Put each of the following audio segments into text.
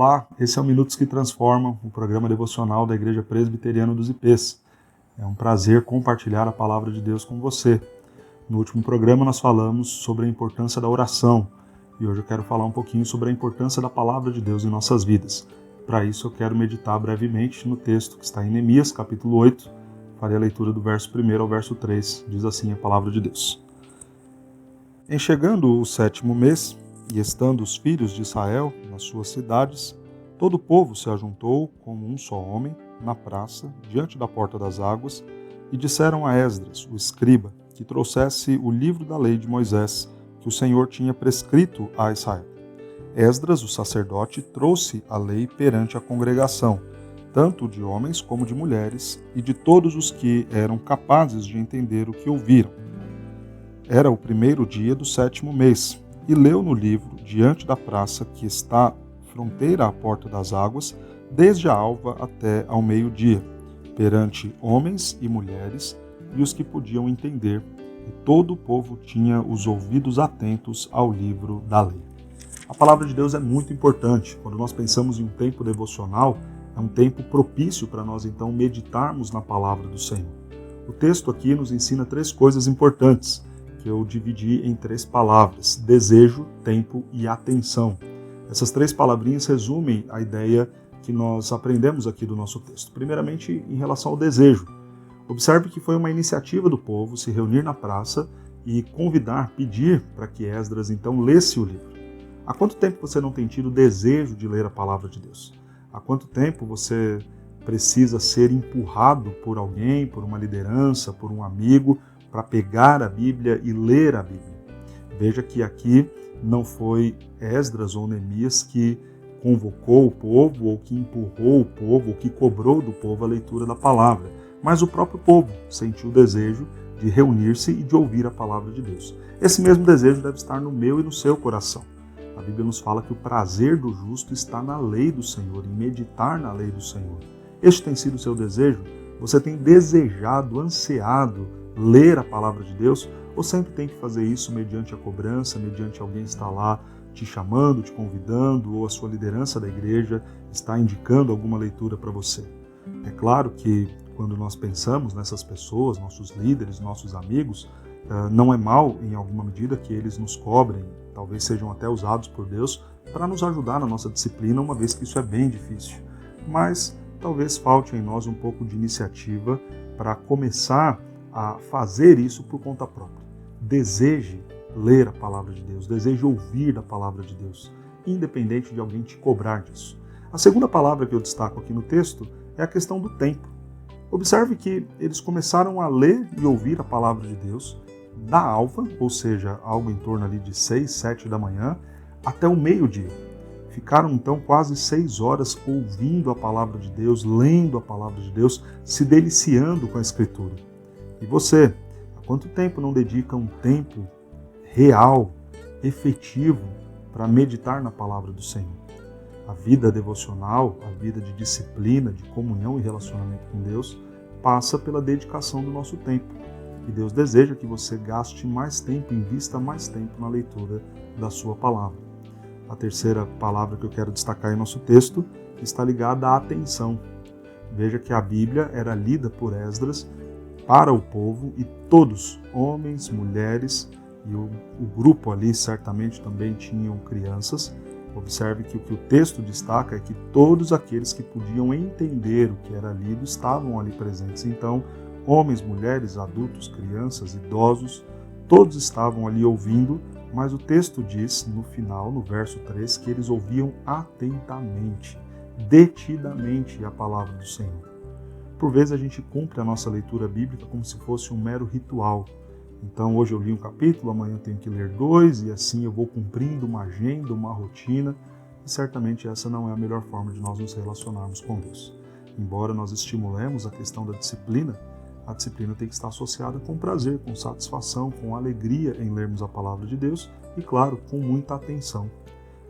Olá, esse é o Minutos que Transformam, o programa devocional da Igreja Presbiteriana dos IPs. É um prazer compartilhar a palavra de Deus com você. No último programa nós falamos sobre a importância da oração e hoje eu quero falar um pouquinho sobre a importância da palavra de Deus em nossas vidas. Para isso eu quero meditar brevemente no texto que está em Neemias, capítulo 8. Farei a leitura do verso 1 ao verso 3, diz assim a palavra de Deus. Em chegando o 7º mês, e estando os filhos de Israel nas suas cidades, todo o povo se ajuntou como um só homem na praça, diante da porta das águas, e disseram a Esdras, o escriba, que trouxesse o livro da lei de Moisés, que o Senhor tinha prescrito a Israel. Esdras, o sacerdote, trouxe a lei perante a congregação, tanto de homens como de mulheres, e de todos os que eram capazes de entender o que ouviram. Era o 1º dia do 7º mês, e leu no livro, diante da praça que está fronteira à porta das águas, desde a alva até ao meio-dia, perante homens e mulheres e os que podiam entender, e todo o povo tinha os ouvidos atentos ao livro da lei. A palavra de Deus é muito importante. Quando nós pensamos em um tempo devocional, é um tempo propício para nós então meditarmos na palavra do Senhor. O texto aqui nos ensina 3 coisas importantes, que eu dividi em 3 palavras: desejo, tempo e atenção. Essas 3 palavrinhas resumem a ideia que nós aprendemos aqui do nosso texto. Primeiramente, em relação ao desejo. Observe que foi uma iniciativa do povo se reunir na praça e convidar, pedir para que Esdras então lesse o livro. Há quanto tempo você não tem tido o desejo de ler a palavra de Deus? Há quanto tempo você precisa ser empurrado por alguém, por uma liderança, por um amigo, para pegar a Bíblia e ler a Bíblia? Veja que aqui não foi Esdras ou Neemias que convocou o povo, ou que empurrou o povo, ou que cobrou do povo a leitura da palavra, mas o próprio povo sentiu o desejo de reunir-se e de ouvir a palavra de Deus. Esse mesmo desejo deve estar no meu e no seu coração. A Bíblia nos fala que o prazer do justo está na lei do Senhor, em meditar na lei do Senhor. Este tem sido o seu desejo? Você tem desejado, ansiado ler a palavra de Deus, ou sempre tem que fazer isso mediante a cobrança, mediante alguém estar lá te chamando, te convidando, ou a sua liderança da igreja está indicando alguma leitura para você? É claro que quando nós pensamos nessas pessoas, nossos líderes, nossos amigos, não é mal, em alguma medida, que eles nos cobrem, talvez sejam até usados por Deus para nos ajudar na nossa disciplina, uma vez que isso é bem difícil. Mas talvez falte em nós um pouco de iniciativa para começar a fazer isso por conta própria. Deseje ler a palavra de Deus, deseje ouvir a palavra de Deus, independente de alguém te cobrar disso. A segunda palavra que eu destaco aqui no texto é a questão do tempo. Observe que eles começaram a ler e ouvir a palavra de Deus da alva, ou seja, algo em torno ali de 6, 7 da manhã, até o meio-dia. Ficaram então quase 6 horas ouvindo a palavra de Deus, lendo a palavra de Deus, se deliciando com a Escritura. E você, há quanto tempo não dedica um tempo real, efetivo, para meditar na palavra do Senhor? A vida devocional, a vida de disciplina, de comunhão e relacionamento com Deus, passa pela dedicação do nosso tempo. E Deus deseja que você gaste mais tempo, invista mais tempo na leitura da sua palavra. A terceira palavra que eu quero destacar em nosso texto está ligada à atenção. Veja que a Bíblia era lida por Esdras para o povo e todos, homens, mulheres, e o grupo ali certamente também tinham crianças. Observe que o que o texto destaca é que todos aqueles que podiam entender o que era lido estavam ali presentes. Então, homens, mulheres, adultos, crianças, idosos, todos estavam ali ouvindo, mas o texto diz, no final, no verso 3, que eles ouviam atentamente, detidamente a palavra do Senhor. Por vezes a gente cumpre a nossa leitura bíblica como se fosse um mero ritual. Então hoje eu li um capítulo, amanhã eu tenho que ler 2, e assim eu vou cumprindo uma agenda, uma rotina, e certamente essa não é a melhor forma de nós nos relacionarmos com Deus. Embora nós estimulemos a questão da disciplina, a disciplina tem que estar associada com prazer, com satisfação, com alegria em lermos a palavra de Deus e, claro, com muita atenção.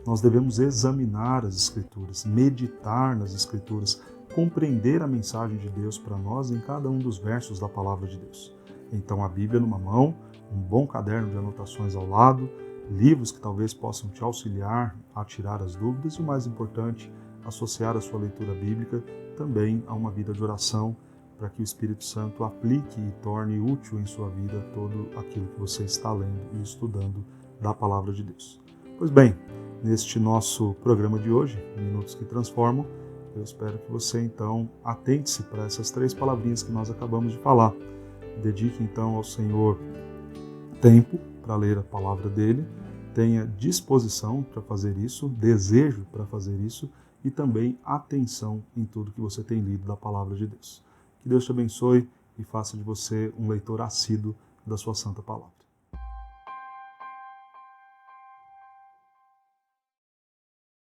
Nós devemos examinar as Escrituras, meditar nas Escrituras, compreender a mensagem de Deus para nós em cada um dos versos da palavra de Deus. Então a Bíblia numa mão, um bom caderno de anotações ao lado, livros que talvez possam te auxiliar a tirar as dúvidas e, o mais importante, associar a sua leitura bíblica também a uma vida de oração, para que o Espírito Santo aplique e torne útil em sua vida todo aquilo que você está lendo e estudando da Palavra de Deus. Pois bem, neste nosso programa de hoje, Minutos que Transformam, eu espero que você então atente-se para essas 3 palavrinhas que nós acabamos de falar. Dedique então ao Senhor tempo para ler a palavra dele, tenha disposição para fazer isso, desejo para fazer isso e também atenção em tudo que você tem lido da palavra de Deus. Que Deus te abençoe e faça de você um leitor assíduo da sua santa palavra.